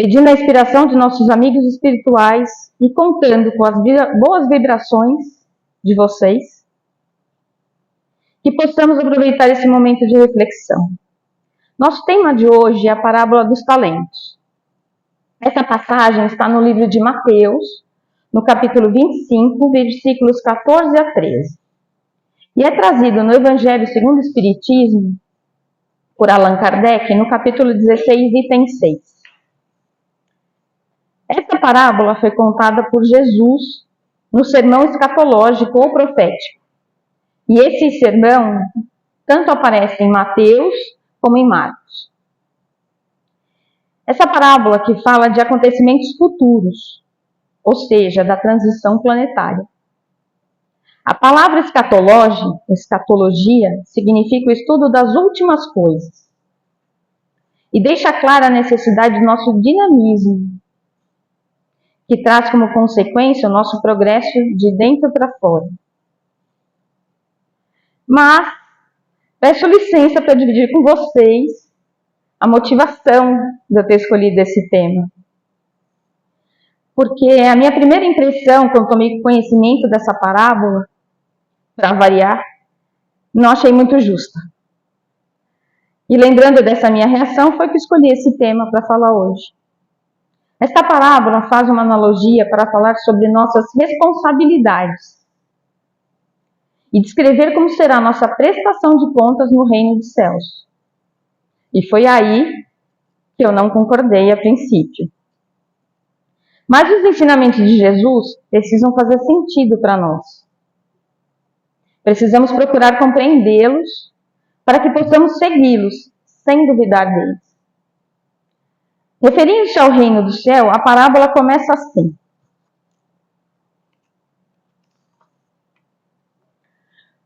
pedindo a inspiração de nossos amigos espirituais e contando com as boas vibrações de vocês, que possamos aproveitar esse momento de reflexão. Nosso tema de hoje é a parábola dos talentos. Essa passagem está no livro de Mateus, no capítulo 25, versículos 14 a 13. E é trazido no Evangelho segundo o Espiritismo, por Allan Kardec, no capítulo 16, item 6. Essa parábola foi contada por Jesus no sermão escatológico ou profético. E esse sermão tanto aparece em Mateus como em Marcos. Essa parábola que fala de acontecimentos futuros, ou seja, da transição planetária. A palavra escatologia, significa o estudo das últimas coisas. E deixa clara a necessidade do nosso dinamismo, que traz como consequência o nosso progresso de dentro para fora. Mas, peço licença para dividir com vocês a motivação de eu ter escolhido esse tema. Porque a minha primeira impressão, quando tomei conhecimento dessa parábola, para variar, não achei muito justa. E lembrando dessa minha reação, foi que escolhi esse tema para falar hoje. Esta parábola faz uma analogia para falar sobre nossas responsabilidades e descrever como será a nossa prestação de contas no reino dos céus. E foi aí que eu não concordei a princípio. Mas os ensinamentos de Jesus precisam fazer sentido para nós. Precisamos procurar compreendê-los para que possamos segui-los sem duvidar deles. Referindo-se ao reino do céu, a parábola começa assim.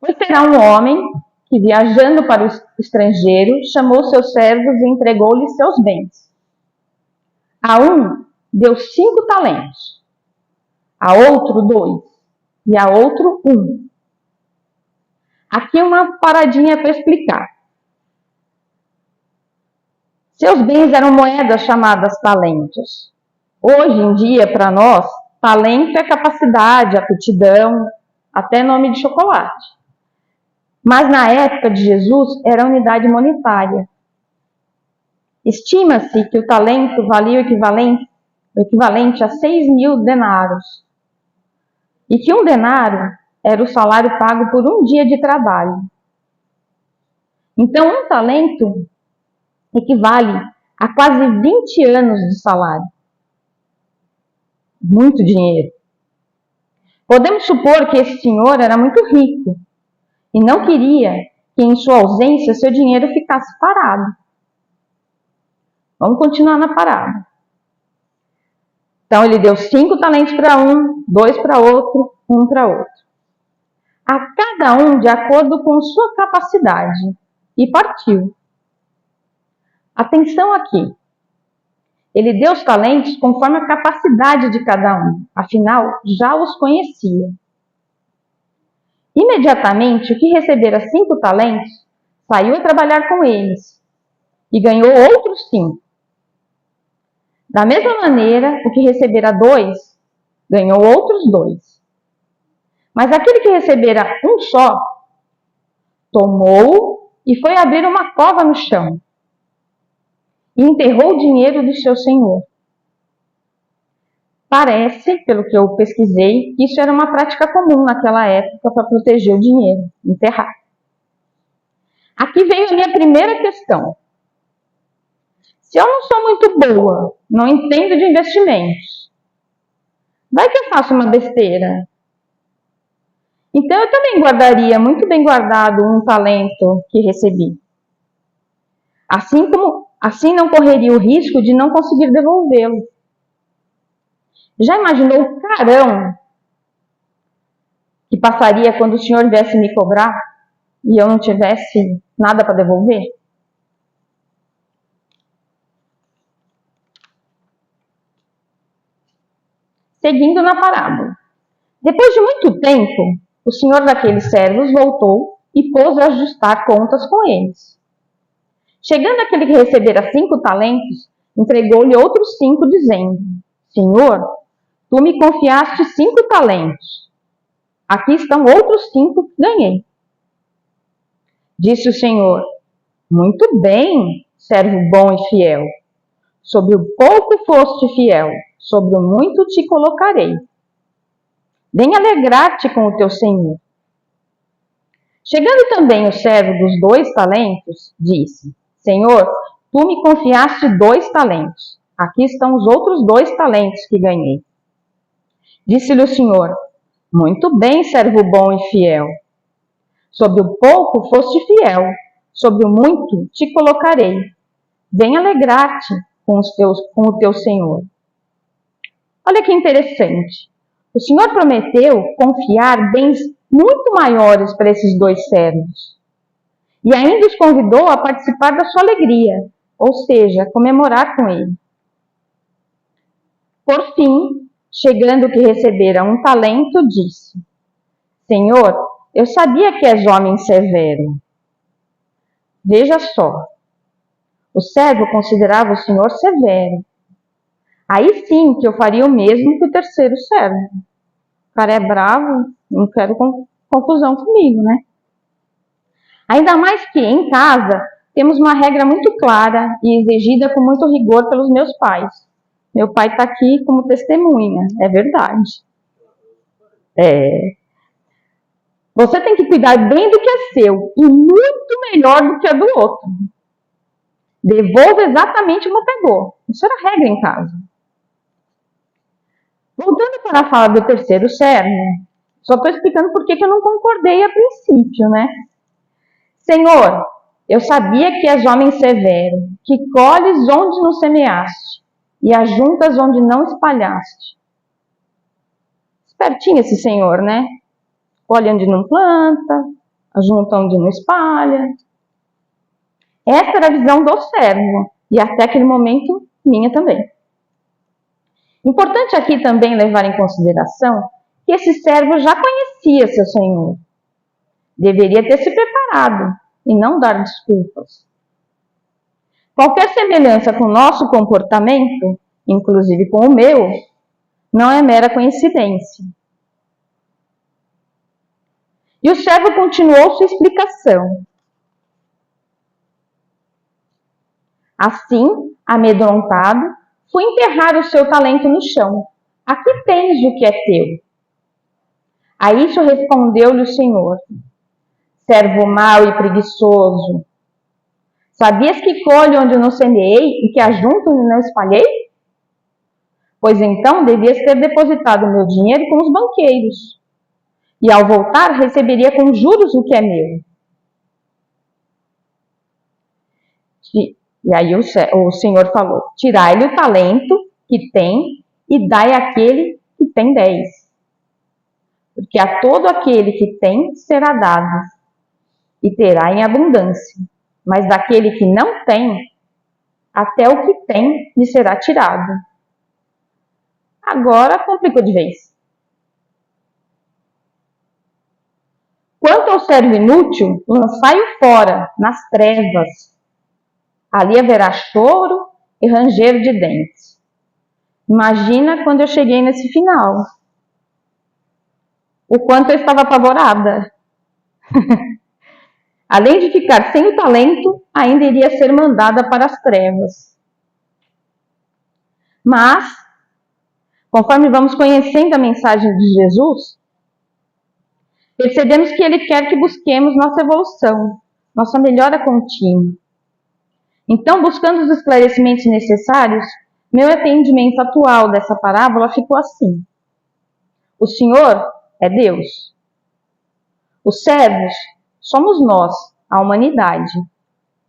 Pois será um homem que, viajando para o estrangeiro, chamou seus servos e entregou-lhes seus bens. A um deu 5 talentos, a outro 2 e a outro 1. Aqui uma paradinha para explicar. Seus bens eram moedas chamadas talentos. Hoje em dia, para nós, talento é capacidade, aptidão, até nome de chocolate. Mas na época de Jesus era unidade monetária. Estima-se que o talento valia o equivalente a 6.000 denários. E que um denário era o salário pago por um dia de trabalho. Então, um talento equivale a quase 20 anos de salário. Muito dinheiro. Podemos supor que esse senhor era muito rico e não queria que, em sua ausência, seu dinheiro ficasse parado. Vamos continuar na parada. Então, ele deu 5 talentos para um, 2 para outro, 1 para outro. A cada um de acordo com sua capacidade. E partiu. Atenção aqui. Ele deu os talentos conforme a capacidade de cada um. Afinal, já os conhecia. Imediatamente, o que recebera 5 talentos, saiu a trabalhar com eles. E ganhou outros 5. Da mesma maneira, o que recebera 2, ganhou outros 2. Mas aquele que recebera um só, tomou e foi abrir uma cova no chão. E enterrou o dinheiro do seu senhor. Parece, pelo que eu pesquisei, que isso era uma prática comum naquela época para proteger o dinheiro, enterrar. Aqui veio a minha primeira questão. Se eu não sou muito boa, não entendo de investimentos, vai que eu faço uma besteira. Então eu também guardaria muito bem guardado um talento que recebi. Assim não correria o risco de não conseguir devolvê-lo. Já imaginou o carão que passaria quando o senhor viesse me cobrar e eu não tivesse nada para devolver? Seguindo na parábola. Depois de muito tempo, o senhor daqueles servos voltou e pôs a ajustar contas com eles. Chegando aquele que recebera 5 talentos, entregou-lhe outros 5, dizendo: Senhor, tu me confiaste 5 talentos. Aqui estão outros 5 que ganhei. Disse o Senhor: Muito bem, servo bom e fiel. Sobre o pouco foste fiel, sobre o muito te colocarei. Vem alegrar-te com o teu Senhor. Chegando também o servo dos 2 talentos, disse: Senhor, tu me confiaste 2 talentos. Aqui estão os outros 2 talentos que ganhei. Disse-lhe o Senhor: Muito bem, servo bom e fiel. Sobre o pouco foste fiel, sobre o muito te colocarei. Vem alegrar-te com o teu Senhor. Olha que interessante. O Senhor prometeu confiar bens muito maiores para esses 2 servos. E ainda os convidou a participar da sua alegria, ou seja, comemorar com ele. Por fim, chegando que recebera 1 talento, disse: Senhor, eu sabia que és homem severo. Veja só, o servo considerava o Senhor severo. Aí sim que eu faria o mesmo que o terceiro servo. O cara é bravo, não quero confusão comigo, né? Ainda mais que em casa temos uma regra muito clara e exigida com muito rigor pelos meus pais. Meu pai está aqui como testemunha, é verdade. Você tem que cuidar bem do que é seu e muito melhor do que a do outro. Devolva exatamente como pegou. Isso era regra em casa. Voltando para a fala do terceiro servo, só estou explicando por que eu não concordei a princípio, né? Senhor, eu sabia que és homem severo, que colhes onde não semeaste e ajuntas onde não espalhaste. Espertinho esse Senhor, né? Colhe onde não planta, ajunta onde não espalha. Essa era a visão do servo, e até aquele momento, minha também. Importante aqui também levar em consideração que esse servo já conhecia seu Senhor. Deveria ter se preparado e não dar desculpas. Qualquer semelhança com o nosso comportamento, inclusive com o meu, não é mera coincidência. E o servo continuou sua explicação. Assim, amedrontado, fui enterrar o seu talento no chão. Aqui tens o que é teu. A isso respondeu-lhe o Senhor: servo mau e preguiçoso, sabias que colho onde não semeei e que ajunto onde não espalhei? Pois então devias ter depositado o meu dinheiro com os banqueiros, e ao voltar receberia com juros o que é meu. E aí o Senhor falou: tirai-lhe o talento que tem e dai àquele que tem 10. Porque a todo aquele que tem será dado, e terá em abundância. Mas daquele que não tem, até o que tem lhe será tirado. Agora complicou de vez. Quanto ao servo inútil, lançai-o fora, nas trevas. Ali haverá choro e ranger de dentes. Imagina quando eu cheguei nesse final. O quanto eu estava apavorada. Além de ficar sem o talento, ainda iria ser mandada para as trevas. Mas, conforme vamos conhecendo a mensagem de Jesus, percebemos que Ele quer que busquemos nossa evolução, nossa melhora contínua. Então, buscando os esclarecimentos necessários, meu entendimento atual dessa parábola ficou assim. O Senhor é Deus. Os servos somos nós, a humanidade.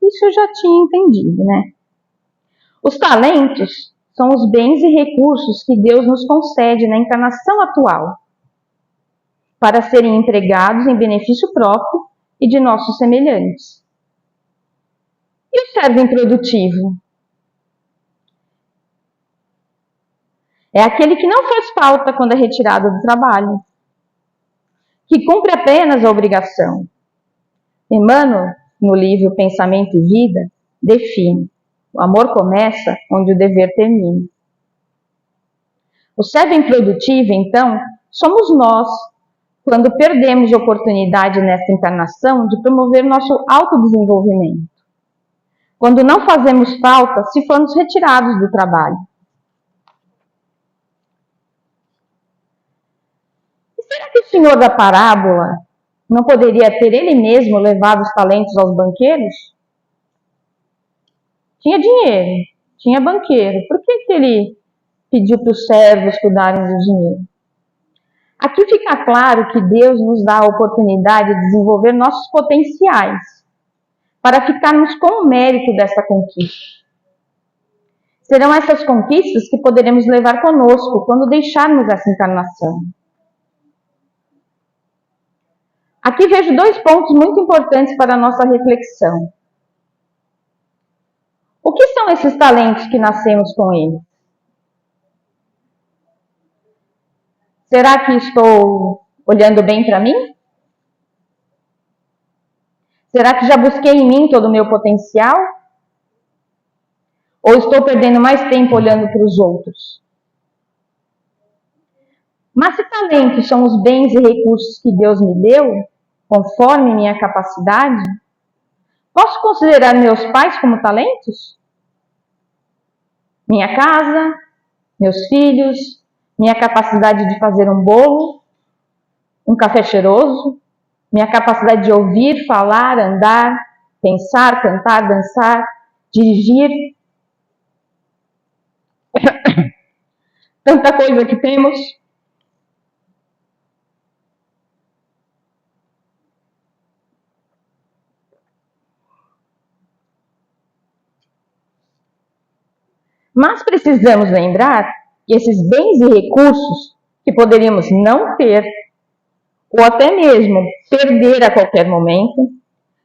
Isso eu já tinha entendido, né? Os talentos são os bens e recursos que Deus nos concede na encarnação atual, para serem empregados em benefício próprio e de nossos semelhantes. E o servo improdutivo? É aquele que não faz falta quando é retirado do trabalho, que cumpre apenas a obrigação. Emmanuel, no livro Pensamento e Vida, define: O amor começa onde o dever termina. O servo improdutivo, então, somos nós, quando perdemos oportunidade nesta encarnação de promover nosso autodesenvolvimento. Quando não fazemos falta se formos retirados do trabalho. E será que o senhor da parábola não poderia ter ele mesmo levado os talentos aos banqueiros? Tinha dinheiro, tinha banqueiro. Por que ele pediu para os servos cuidarem do dinheiro? Aqui fica claro que Deus nos dá a oportunidade de desenvolver nossos potenciais para ficarmos com o mérito dessa conquista. Serão essas conquistas que poderemos levar conosco quando deixarmos essa encarnação. Aqui vejo 2 pontos muito importantes para a nossa reflexão. O que são esses talentos que nascemos com eles? Será que estou olhando bem para mim? Será que já busquei em mim todo o meu potencial? Ou estou perdendo mais tempo olhando para os outros? Mas se talentos são os bens e recursos que Deus me deu, conforme minha capacidade, posso considerar meus pais como talentos? Minha casa, meus filhos, minha capacidade de fazer um bolo, um café cheiroso, minha capacidade de ouvir, falar, andar, pensar, cantar, dançar, dirigir. Tanta coisa que temos. Mas precisamos lembrar que esses bens e recursos que poderíamos não ter, ou até mesmo perder a qualquer momento,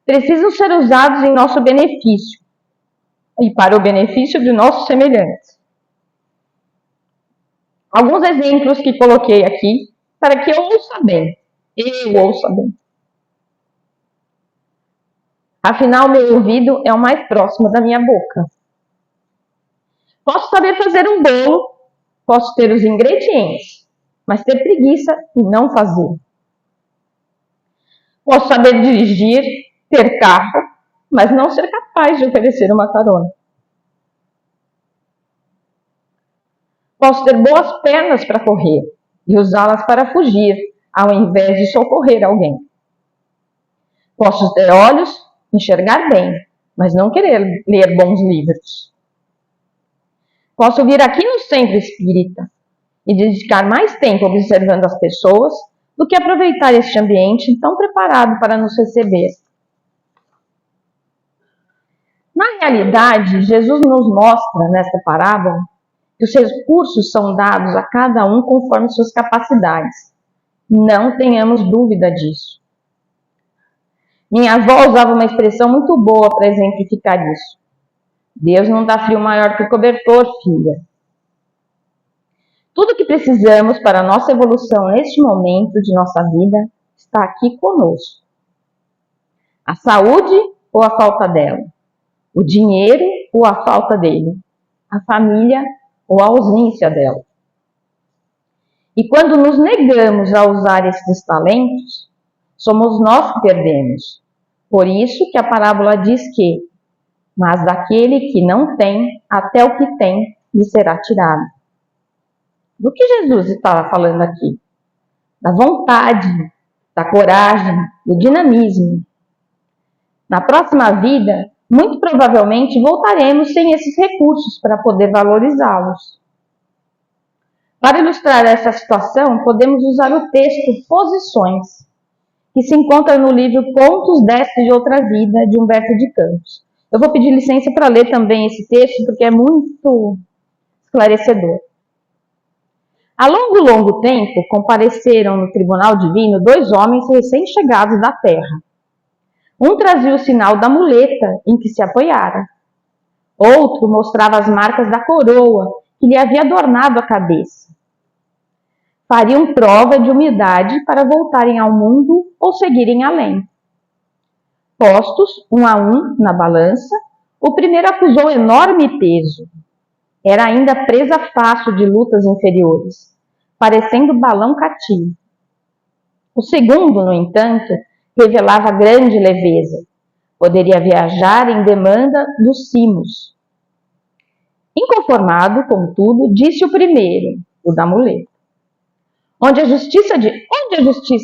precisam ser usados em nosso benefício e para o benefício de nossos semelhantes. Alguns exemplos que coloquei aqui para que eu ouça bem. Afinal, meu ouvido é o mais próximo da minha boca. Posso saber fazer um bolo, posso ter os ingredientes, mas ter preguiça e não fazer. Posso saber dirigir, ter carro, mas não ser capaz de oferecer uma carona. Posso ter boas pernas para correr e usá-las para fugir, ao invés de socorrer alguém. Posso ter olhos, enxergar bem, mas não querer ler bons livros. Posso vir aqui no centro espírita e dedicar mais tempo observando as pessoas do que aproveitar este ambiente tão preparado para nos receber. Na realidade, Jesus nos mostra, nesta parábola, que os recursos são dados a cada um conforme suas capacidades. Não tenhamos dúvida disso. Minha avó usava uma expressão muito boa para exemplificar isso. Deus não dá frio maior que o cobertor, filha. Tudo o que precisamos para a nossa evolução neste momento de nossa vida está aqui conosco. A saúde ou a falta dela? O dinheiro ou a falta dele? A família ou a ausência dela? E quando nos negamos a usar esses talentos, somos nós que perdemos. Por isso que a parábola diz que, mas daquele que não tem, até o que tem lhe será tirado. Do que Jesus estava falando aqui? Da vontade, da coragem, do dinamismo. Na próxima vida, muito provavelmente voltaremos sem esses recursos para poder valorizá-los. Para ilustrar essa situação, podemos usar o texto Posições, que se encontra no livro Contos Destes de Outra Vida, de Humberto de Campos. Eu vou pedir licença para ler também esse texto, porque é muito esclarecedor. Há longo tempo, compareceram no tribunal divino 2 homens recém-chegados da terra. Um trazia o sinal da muleta em que se apoiara. Outro mostrava as marcas da coroa que lhe havia adornado a cabeça. Fariam prova de humildade para voltarem ao mundo ou seguirem além. Postos, um a um, na balança, O primeiro acusou enorme peso. Era ainda presa fácil de lutas inferiores, parecendo balão cativo. O segundo, no entanto, revelava grande leveza. Poderia viajar em demanda dos cimos. Inconformado, contudo, disse o primeiro, o da muleta. Onde a justiça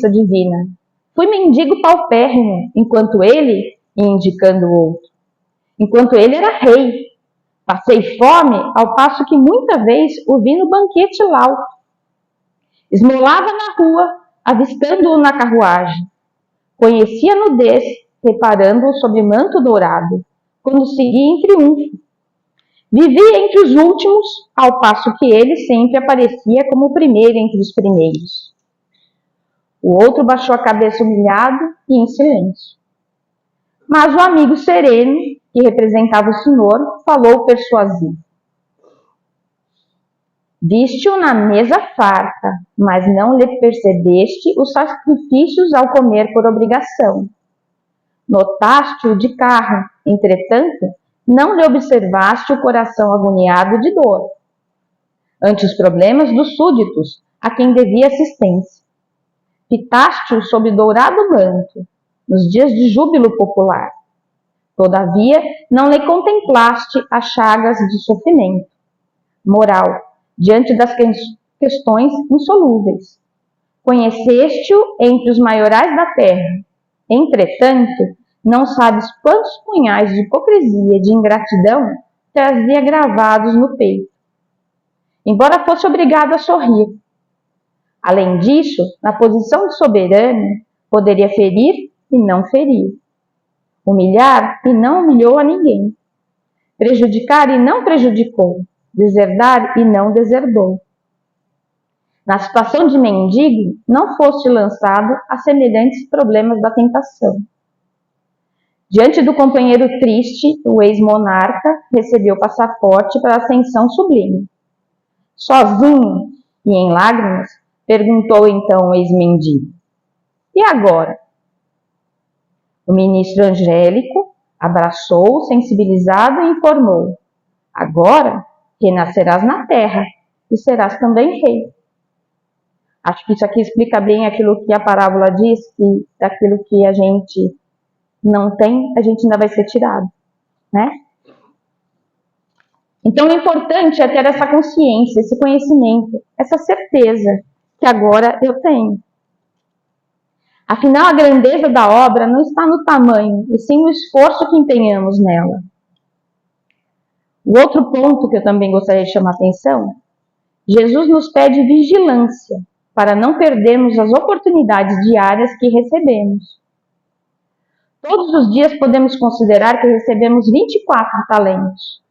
divina? Fui mendigo paupérrimo, enquanto ele, indicando o outro, enquanto ele era rei. Passei fome, ao passo que muita vez o vi no banquete lauto. Esmolava na rua, avistando-o na carruagem. Conhecia a nudez, reparando-o sob manto dourado, quando seguia em triunfo. Vivia entre os últimos, ao passo que ele sempre aparecia como o primeiro entre os primeiros. O outro baixou a cabeça humilhado e em silêncio. Mas o amigo sereno, que representava o Senhor, falou persuasivo. Viste-o na mesa farta, mas não lhe percebeste os sacrifícios ao comer por obrigação. Notaste-o de carro, entretanto, não lhe observaste o coração agoniado de dor, ante os problemas dos súditos, a quem devia assistência. Fitaste-o sob dourado manto, nos dias de júbilo popular. Todavia, não lhe contemplaste as chagas de sofrimento moral, diante das questões insolúveis. Conheceste-o entre os maiorais da terra. Entretanto, não sabes quantos punhais de hipocrisia e de ingratidão trazia gravados no peito, embora fosse obrigado a sorrir. Além disso, na posição de soberano, poderia ferir e não ferir, humilhar e não humilhou a ninguém, prejudicar e não prejudicou, deserdar e não deserdou. Na situação de mendigo, não foste lançado a semelhantes problemas da tentação. Diante do companheiro triste, o ex-monarca recebeu passaporte para a ascensão sublime. Sozinho e em lágrimas, perguntou então o ex-mendigo. E agora? O ministro Angélico abraçou-o, sensibilizado, e informou. Agora renascerás na terra e serás também rei. Acho que isso aqui explica bem aquilo que a parábola diz, que daquilo que a gente não tem, a gente ainda vai ser tirado, né? Então, o importante é ter essa consciência, esse conhecimento, essa certeza que agora eu tenho. Afinal, a grandeza da obra não está no tamanho, e sim no esforço que empenhamos nela. O outro ponto que eu também gostaria de chamar a atenção, Jesus nos pede vigilância para não perdermos as oportunidades diárias que recebemos. Todos os dias podemos considerar que recebemos 24 talentos,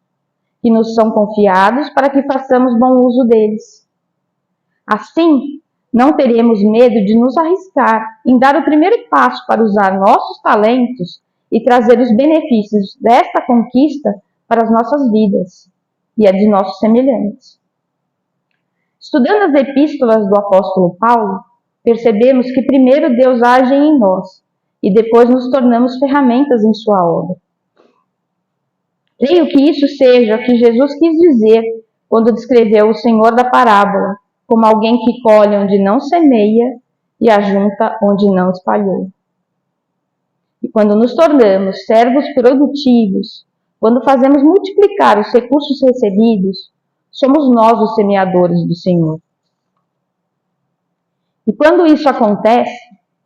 que nos são confiados para que façamos bom uso deles. Assim, não teremos medo de nos arriscar em dar o primeiro passo para usar nossos talentos e trazer os benefícios desta conquista para as nossas vidas e a de nossos semelhantes. Estudando as epístolas do apóstolo Paulo, percebemos que primeiro Deus age em nós e depois nos tornamos ferramentas em sua obra. Creio que isso seja o que Jesus quis dizer quando descreveu o Senhor da parábola como alguém que colhe onde não semeia e ajunta onde não espalhou. E quando nos tornamos servos produtivos, quando fazemos multiplicar os recursos recebidos, somos nós os semeadores do Senhor. E quando isso acontece,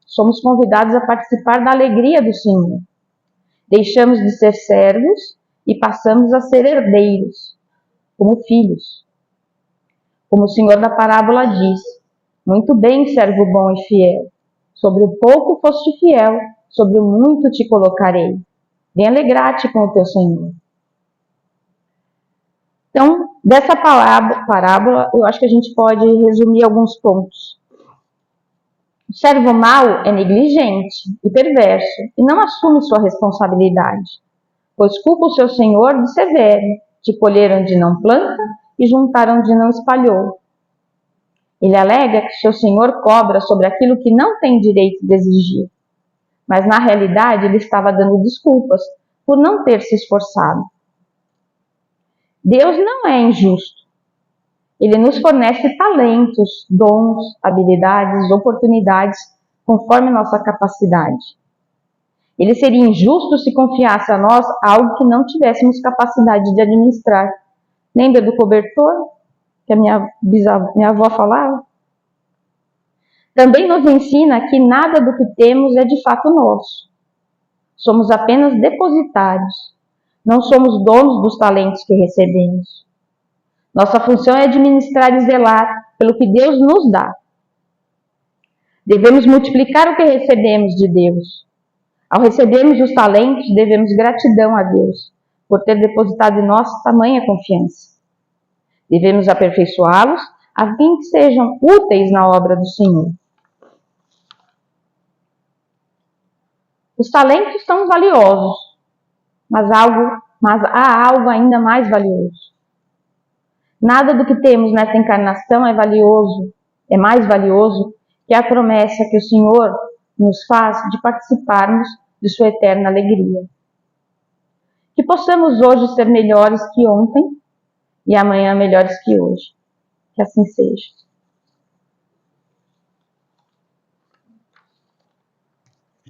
somos convidados a participar da alegria do Senhor. Deixamos de ser servos e passamos a ser herdeiros, como filhos. Como o Senhor da parábola diz, muito bem, servo bom e fiel. Sobre o pouco foste fiel, sobre o muito te colocarei. Vem alegrar-te com o teu Senhor. Então, dessa parábola, eu acho que a gente pode resumir alguns pontos. O servo mau é negligente e perverso e não assume sua responsabilidade, pois culpa o seu senhor de severo, de colher onde não planta e juntar onde não espalhou. Ele alega que seu senhor cobra sobre aquilo que não tem direito de exigir, mas na realidade ele estava dando desculpas por não ter se esforçado. Deus não é injusto. Ele nos fornece talentos, dons, habilidades, oportunidades, conforme nossa capacidade. Ele seria injusto se confiasse a nós algo que não tivéssemos capacidade de administrar. Lembra do cobertor que a minha avó falava? Também nos ensina que nada do que temos é de fato nosso. Somos apenas depositários. Não somos donos dos talentos que recebemos. Nossa função é administrar e zelar pelo que Deus nos dá. Devemos multiplicar o que recebemos de Deus. Ao recebermos os talentos, devemos gratidão a Deus por ter depositado em nós tamanha confiança. Devemos aperfeiçoá-los a fim que sejam úteis na obra do Senhor. Os talentos são valiosos, mas há algo ainda mais valioso. Nada do que temos nesta encarnação é mais valioso que a promessa que o Senhor nos faz de participarmos de sua eterna alegria. Que possamos hoje ser melhores que ontem e amanhã melhores que hoje. Que assim seja.